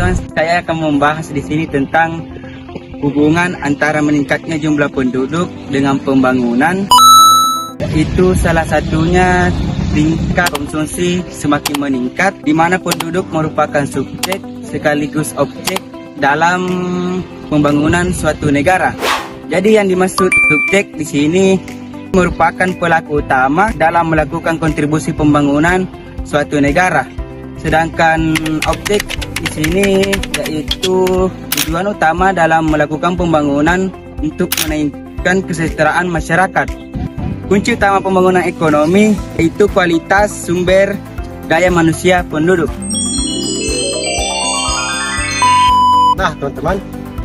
teman-teman, saya akan membahas di sini tentang hubungan antara meningkatnya jumlah penduduk dengan pembangunan. Itu salah satunya tingkat konsumsi semakin meningkat, di mana penduduk merupakan subjek sekaligus objek dalam pembangunan suatu negara. Jadi yang dimaksud subjek di sini merupakan pelaku utama dalam melakukan kontribusi pembangunan suatu negara. Sedangkan objek di sini yaitu tujuan utama dalam melakukan pembangunan untuk menaikkan kesejahteraan masyarakat. Kunci utama pembangunan ekonomi yaitu kualitas sumber daya manusia penduduk. Nah teman-teman,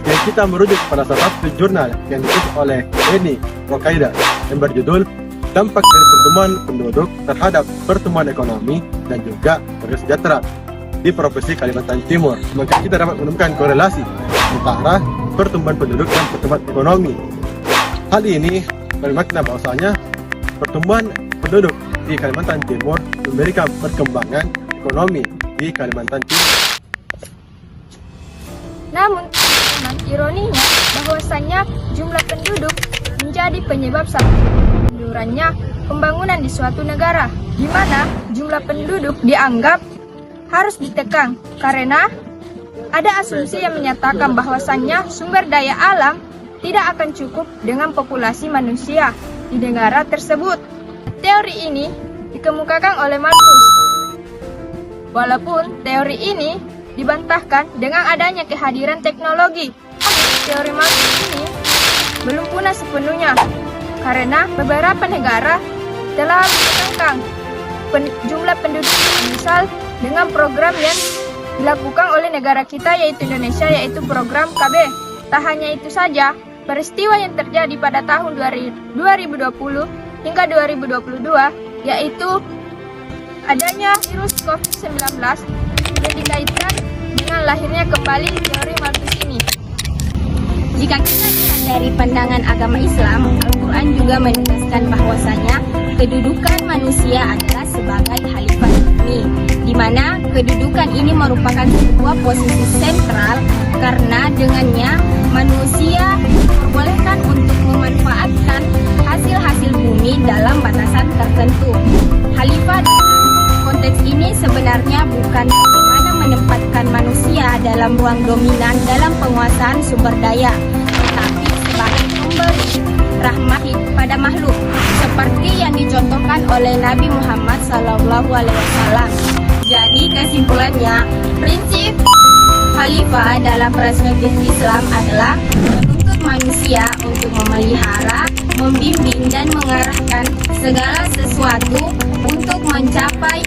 yang kita merujuk pada salah satu jurnal yang ditulis oleh Eni Wakaida yang berjudul Dampak dari Pertumbuhan Penduduk Terhadap Pertumbuhan Ekonomi dan juga Kesejahteraan di Provinsi Kalimantan Timur. Maka kita dapat menemukan korelasi antara pertumbuhan penduduk dan pertumbuhan ekonomi. Hal ini bermakna bahwasanya pertumbuhan penduduk di Kalimantan Timur memberikan perkembangan ekonomi di Kalimantan Timur. Namun, teman, ironinya bahwasannya jumlah penduduk menjadi penyebab kemundurannya pembangunan di suatu negara, di mana jumlah penduduk dianggap harus ditekan karena ada asumsi yang menyatakan bahwasannya sumber daya alam tidak akan cukup dengan populasi manusia di negara tersebut. Teori ini dikemukakan oleh Malthus. Walaupun teori ini dibantahkan dengan adanya kehadiran teknologi, teori Malthus ini belum punah sepenuhnya karena beberapa negara telah menekan jumlah penduduk, misal dengan program yang dilakukan oleh negara kita yaitu Indonesia, yaitu program KB. Tak hanya itu saja, peristiwa yang terjadi pada tahun 2020 hingga 2022 yaitu adanya virus COVID-19 yang dikaitkan dengan lahirnya kembali teori Malthus ini. Jika kita lihat dari pandangan agama Islam, Al-Quran juga menegaskan bahwasanya kedudukan manusia adalah sebagai khalifah bumi, di mana kedudukan ini merupakan sebuah posisi sentral karena dengannya manusia diperbolehkan untuk memanfaatkan hasil-hasil bumi dalam batasan tertentu. Khalifah dalam konteks ini sebenarnya bukan bagaimana menempatkan manusia dalam ruang dominan dalam penguasaan sumber daya, tetapi sebagai pemberi rahmat pada makhluk, seperti yang dicontohkan oleh Nabi Muhammad SAW. Jadi kesimpulannya, prinsip khalifah dalam perspektif Islam adalah menuntut manusia untuk memelihara, membimbing dan mengarahkan segala sesuatu untuk mencapai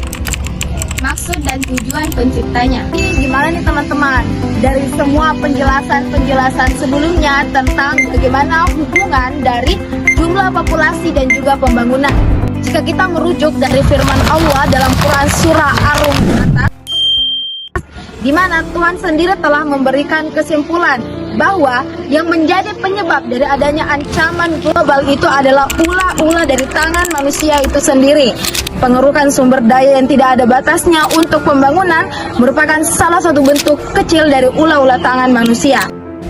maksud dan tujuan penciptanya. Gimana nih teman-teman? Dari semua penjelasan sebelumnya tentang bagaimana hubungan dari jumlah populasi dan juga pembangunan. Jika kita merujuk dari firman Allah dalam Quran surah Ar-Rum atas, di mana Tuhan sendiri telah memberikan kesimpulan bahwa yang menjadi penyebab dari adanya ancaman global itu adalah ulah-ulah dari tangan manusia itu sendiri. Pengerukan sumber daya yang tidak ada batasnya untuk pembangunan merupakan salah satu bentuk kecil dari ulah-ulah tangan manusia.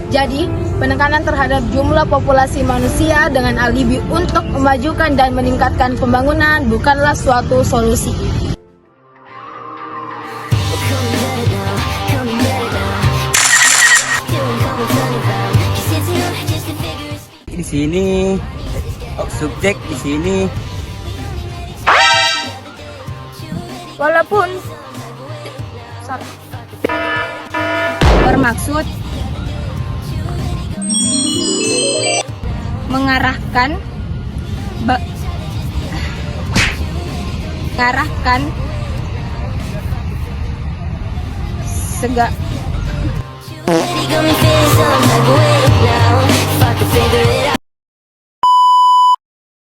Jadi, penekanan terhadap jumlah populasi manusia dengan alibi untuk memajukan dan meningkatkan pembangunan bukanlah suatu solusi. Di sini subjek di sini Walaupun bermaksud mengarahkan Got me feeling some type of way now. If I could figure it out.